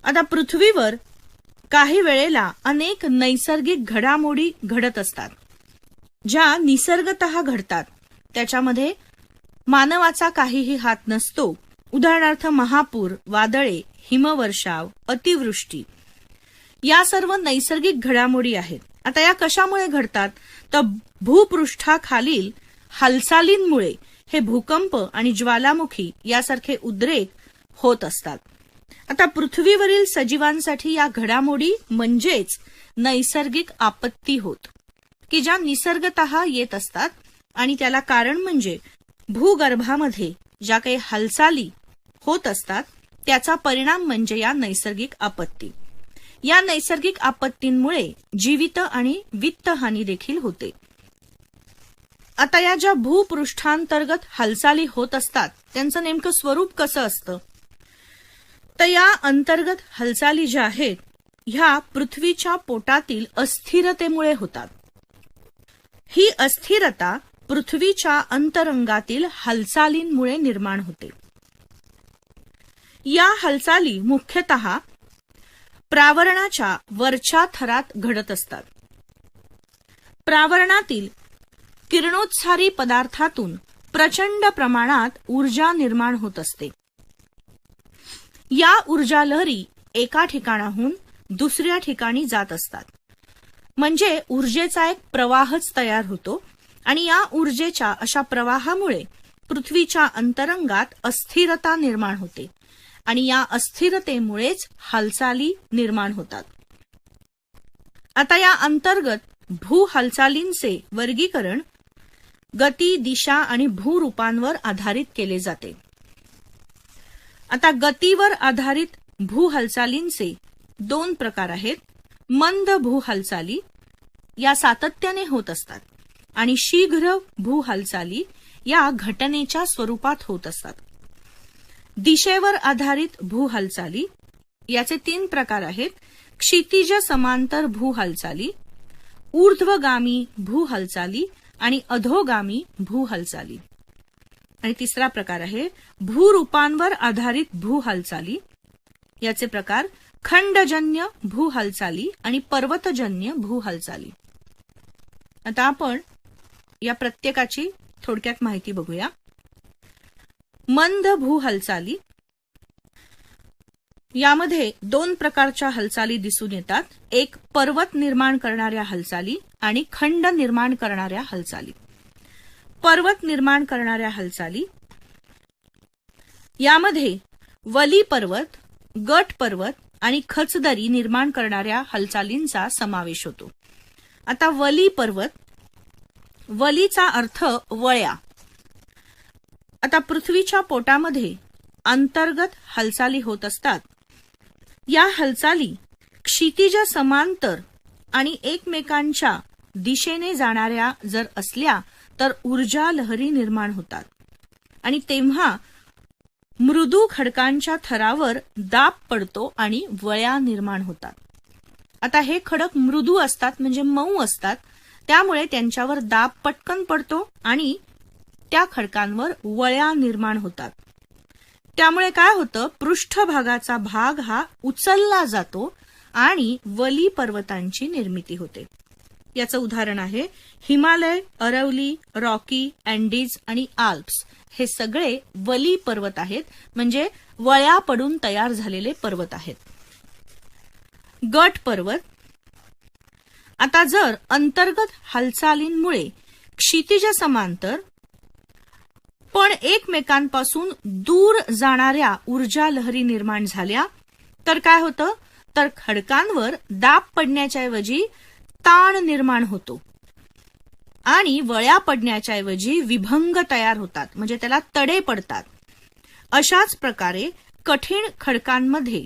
आता पृथ्वीवर काही वेळेला अनेक नैसर्गिक घडामोडी घडत असतात, ज्या निसर्गतः घडतात. त्याच्यामध्ये मानवाचा काहीही हात नसतो. उदाहरणार्थ महापूर, वादळे, हिमवर्षाव, अतिवृष्टी या सर्व नैसर्गिक घडामोडी आहेत. आता या कशामुळे घडतात? तर भूपृष्ठाखालील हालचालींमुळे हे भूकंप आणि ज्वालामुखी यासारखे उद्रेक होत असतात. आता पृथ्वीवरील सजीवांसाठी या घडामोडी म्हणजेच नैसर्गिक आपत्ती होत, की ज्या निसर्गतः येत असतात आणि त्याला कारण म्हणजे भूगर्भामध्ये ज्या काही हालचाली होत असतात त्याचा परिणाम म्हणजे या नैसर्गिक आपत्ती. या नैसर्गिक आपत्तींमुळे जीवित आणि वित्तहानी देखील होते. आता या ज्या भूपृष्ठांतर्गत हालचाली होत असतात त्यांचं नेमकं स्वरूप कसं असतं? तर या अंतर्गत हालचाली ज्या आहेत ह्या पृथ्वीच्या पोटातील अस्थिरतेमुळे होतात. ही अस्थिरता पृथ्वीच्या अंतरंगातील हालचालींमुळे निर्माण होते. या हालचाली मुख्यतः प्रावरणाच्या वरच्या थरात घडत असतात. प्रावरणातील किरणोत्सारी पदार्थातून प्रचंड प्रमाणात ऊर्जा निर्माण होत असते. या ऊर्जा लहरी एका ठिकाणाहून दुसऱ्या ठिकाणी जात असतात. म्हणजे ऊर्जेचा एक प्रवाहच तयार होतो आणि या ऊर्जेच्या अशा प्रवाहामुळे पृथ्वीच्या अंतरंगात अस्थिरता निर्माण होते आणि या अस्थिरतेमुळेच हालचाली निर्माण होतात. आता या अंतर्गत भू हालचालींचे वर्गीकरण गती, दिशा आणि भूरूपांवर आधारित केले जाते. आता गतीवर आधारित भू हालचालींचे दोन प्रकार आहेत. मंद भू हालचाली या सातत्याने होत असतात आणि शीघ्र भू हालचाली या घटनेच्या स्वरूपात होत असतात. दिशेवर आधारित भू हालचाली याचे तीन प्रकार आहेत. क्षितिज समांतर भू हालचाली, ऊर्ध्वगामी भू हालचाली आणि अधोगामी भू हालचाली. आणि तिसरा प्रकार आहे भूरूपांवर आधारित भू हालचाली. याचे प्रकार खंडजन्य भू हालचाली आणि पर्वतजन्य भू हालचाली. आता आपण या प्रत्येकाची थोडक्यात माहिती बघूया. मंद भू हालचाली यामध्ये दोन प्रकारच्या हालचाली दिसून येतात. एक पर्वत निर्माण करणाऱ्या हालचाली आणि खंड निर्माण करणाऱ्या हालचाली. पर्वत निर्माण करणाऱ्या हालचाली यामध्ये वली पर्वत, गट पर्वत आणि खचदरी निर्माण करणाऱ्या हालचालींचा समावेश होतो. आता वली पर्वत, वलीचा अर्थ वळ्या. आता पृथ्वीच्या पोटामध्ये अंतर्गत हालचाली होत असतात. या हालचाली क्षितिज समांतर आणि एकमेकांच्या दिशेने जाणाऱ्या जर असल्या तर ऊर्जा लहरी निर्माण होतात आणि तेव्हा मृदू खडकांच्या थरावर दाब पडतो आणि वळ्या निर्माण होतात. आता हे खडक मृदू असतात म्हणजे मऊ असतात, त्यामुळे त्यांच्यावर दाब पटकन पडतो आणि त्या खडकांवर वळ्या निर्माण होतात. त्यामुळे काय होतं, पृष्ठभागाचा भाग हा उचलला जातो आणि वली पर्वतांची निर्मिती होते. याचं उदाहरण आहे हिमालय, अरवली, रॉकी, अँडीज आणि आल्प्स. हे सगळे वली पर्वत आहेत, म्हणजे वळ्या पडून तयार झालेले पर्वत आहेत. गट पर्वत. आता जर अंतर्गत हालचालींमुळे क्षितिज समांतर पण एकमेकांपासून दूर जाणाऱ्या ऊर्जा लहरी निर्माण झाल्या तर काय होतं, तर खडकांवर दाब पडण्याच्या ऐवजी ताण निर्माण होतो आणि वळ्या पडण्याच्या ऐवजी विभंग तयार होतात, म्हणजे त्याला तडे पडतात. अशाच प्रकारे कठीण खडकांमध्ये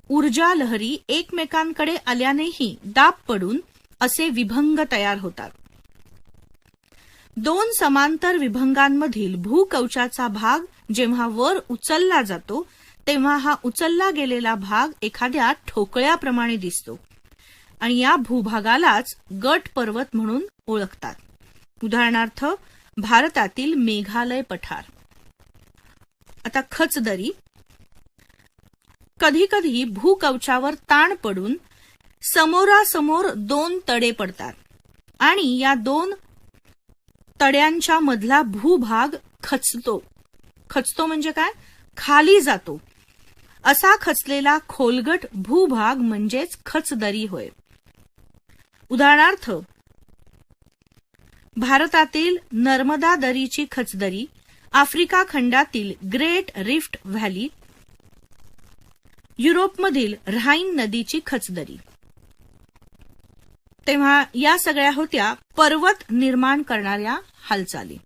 ऊर्जा लहरी एकमेकांकडे आल्यानेही दाब पडून असे विभंग तयार होतात. दोन समांतर विभंगांमधील भूकवचाचा भाग जेव्हा वर उचलला जातो तेव्हा हा उचलला गेलेला भाग एखाद्या ठोकळ्याप्रमाणे दिसतो आणि या भूभागालाच गट पर्वत म्हणून ओळखतात. उदाहरणार्थ भारतातील मेघालय पठार. आता खचदरी. कधीकधी भूकवचावर ताण पडून समोरासमोर दोन तडे पडतात आणि या दोन तड्यांच्या मधला भूभाग खचतो. खचतो म्हणजे काय? खाली जातो. असा खचलेला खोलगट भूभाग म्हणजेच खचदरी होय. उदाहरणार्थ, भारतातील नर्मदा दरीची खचदरी, आफ्रिका खंडातील ग्रेट रिफ्ट व्हॅली, युरोपमधील ऱ्हाइन नदीची खचदरी. तेव्हा या सगळ्या होत्या पर्वत निर्माण करणाऱ्या हालचाली.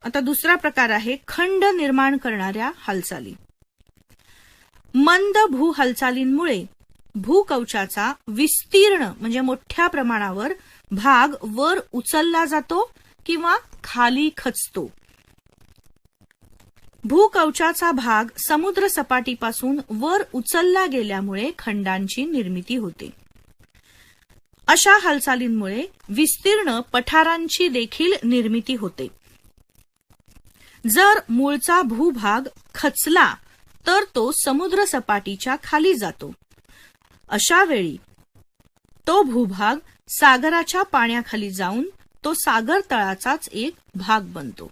आता दुसरा प्रकार आहे खंड निर्माण करणाऱ्या हालचाली. मंद भू हालचालींमुळे भूकवचाचा विस्तीर्ण म्हणजे मोठ्या प्रमाणावर भाग वर उचलला जातो किंवा खाली खचतो. भूकवचाचा भाग समुद्र सपाटीपासून वर उचलला गेल्यामुळे खंडांची निर्मिती होते. अशा हालचालींमुळे विस्तीर्ण पठारांची देखील निर्मिती होते. जर मूळचा भूभाग खचला तर तो समुद्र सपाटीच्या खाली जातो. अशा वेळी तो भूभाग सागराच्या पाण्याखाली जाऊन तो सागर तळाचाच एक भाग बनतो.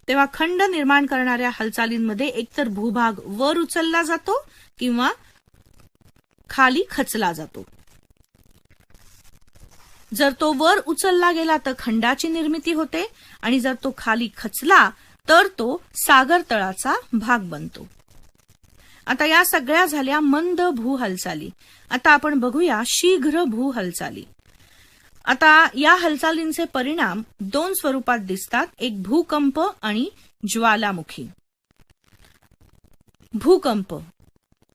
तेव्हा खंड निर्माण करणाऱ्या हालचालींमध्ये एकतर भूभाग वर उचलला जातो किंवा खाली खचला जातो. जर तो वर उचलला गेला तर खंडाची निर्मिती होते आणि जर तो खाली खचला तर तो सागर तळाचा भाग बनतो. आता या सगळ्या झाल्या मंद भू हालचाली. आता आपण बघूया शीघ्र भू हालचाली. आता या हालचालींचे परिणाम दोन स्वरूपात दिसतात, एक भूकंप आणि ज्वालामुखी. भूकंप.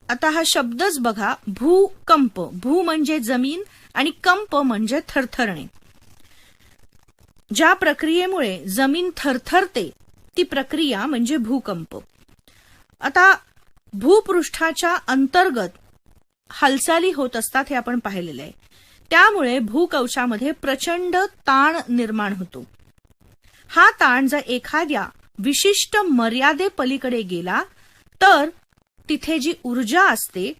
आता हा शब्दच बघा, भूकंप. भू म्हणजे जमीन आणि कंप म्हणजे थरथरणे. ज्या प्रक्रियेमुळे जमीन थरथरते ती प्रक्रिया म्हणजे भूकंप. आता भूपृष्ठाच्या अंतर्गत हालचाली होत असतात हे आपण पाहिलेले आहे. त्यामुळे भूकवचामध्ये प्रचंड ताण निर्माण होतो. हा ताण जर एखाद्या विशिष्ट मर्यादेपलीकडे गेला तर तिथे जी ऊर्जा असते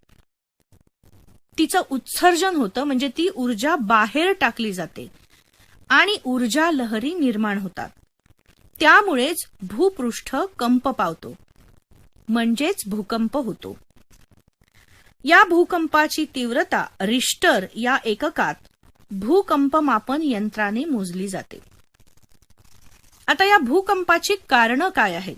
तिचं उत्सर्जन होतं, म्हणजे ती ऊर्जा बाहेर टाकली जाते आणि ऊर्जा लहरी निर्माण होतात. त्यामुळेच भूपृष्ठ कंप पावतो, म्हणजेच भूकंप होतो. या भूकंपाची तीव्रता रिश्टर या एककात भूकंपमापन यंत्राने मोजली जाते. आता या भूकंपाची कारणं काय आहेत?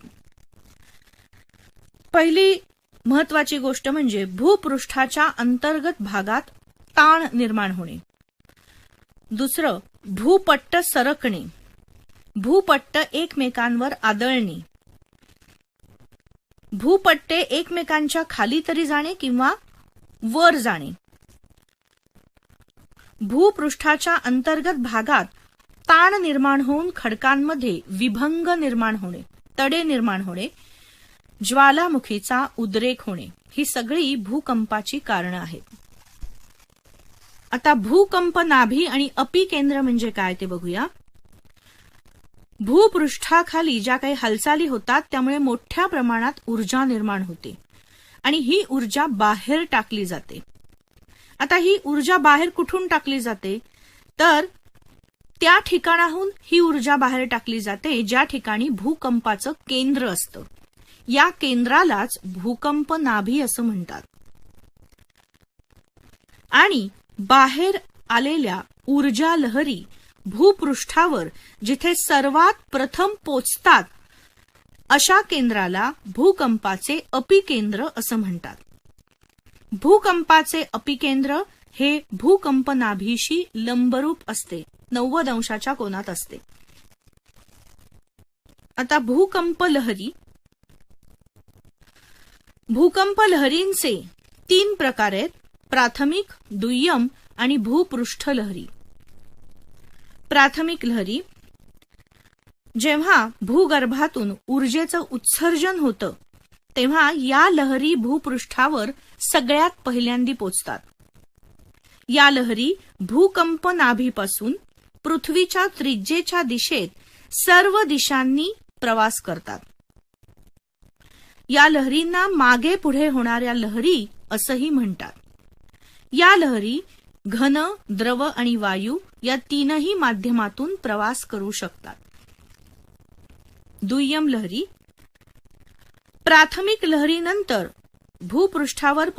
पहिली महत्वाची गोष्ट म्हणजे भूपृष्ठाच्या अंतर्गत भागात ताण निर्माण होणे. दुसरं, भूपट्ट सरकणे, भूपट्ट एकमेकांवर आदळणे, भूपट्टे एकमेकांच्या खाली तरी जाणे किंवा वर जाणे. भूपृष्ठाच्या अंतर्गत भागात ताण निर्माण होऊन खडकांमध्ये विभंग निर्माण होणे, तडे निर्माण होणे, ज्वालामुखीचा उद्रेक होणे, ही सगळी भूकंपाची कारणं आहेत. आता भूकंप नाभी आणि अपिकेंद्र म्हणजे काय ते बघूया. भूपृष्ठाखाली ज्या काही हालचाली होतात त्यामुळे मोठ्या प्रमाणात ऊर्जा निर्माण होते आणि ही ऊर्जा बाहेर टाकली जाते. आता ही ऊर्जा बाहेर कुठून टाकली जाते तर त्या ठिकाणाहून ही ऊर्जा बाहेर टाकली जाते ज्या ठिकाणी भूकंपाचं केंद्र असतं. या केंद्रालाच भूकंप नाभी असं म्हणतात. आणि बाहेर आलेल्या ऊर्जा लहरी भूपृष्ठावर जिथे सर्वात प्रथम पोचतात अशा केंद्राला भूकंपाचे अपिकेंद्र असं म्हणतात. भूकंपाचे अपिकेंद्र हे भूकंप नाभीशी लंबरूप असते, 90 अंशाच्या कोनात असते. आता भूकंप लहरी. भूकंप लहरींचे 3 प्रकार आहेत, प्राथमिक, दुय्यम आणि भूपृष्ठ लहरी. प्राथमिक लहरी, जेव्हा भूगर्भातून ऊर्जेचं उत्सर्जन होतं तेव्हा या लहरी भूपृष्ठावर सगळ्यात पहिल्यांदी पोचतात. या लहरी भूकंप नाभीपासून पृथ्वीच्या त्रिज्येच्या दिशेत सर्व दिशांनी प्रवास करतात. या लहरींना मागे पुढे होणाऱ्या लहरी असंही म्हणतात. या लहरी घन, द्रव आणि वायू या तीनही माध्यमातून प्रवास करू शकतात. दुय्यम लहरी. प्राथमिक लहरीनंतर भूपृष्ठावर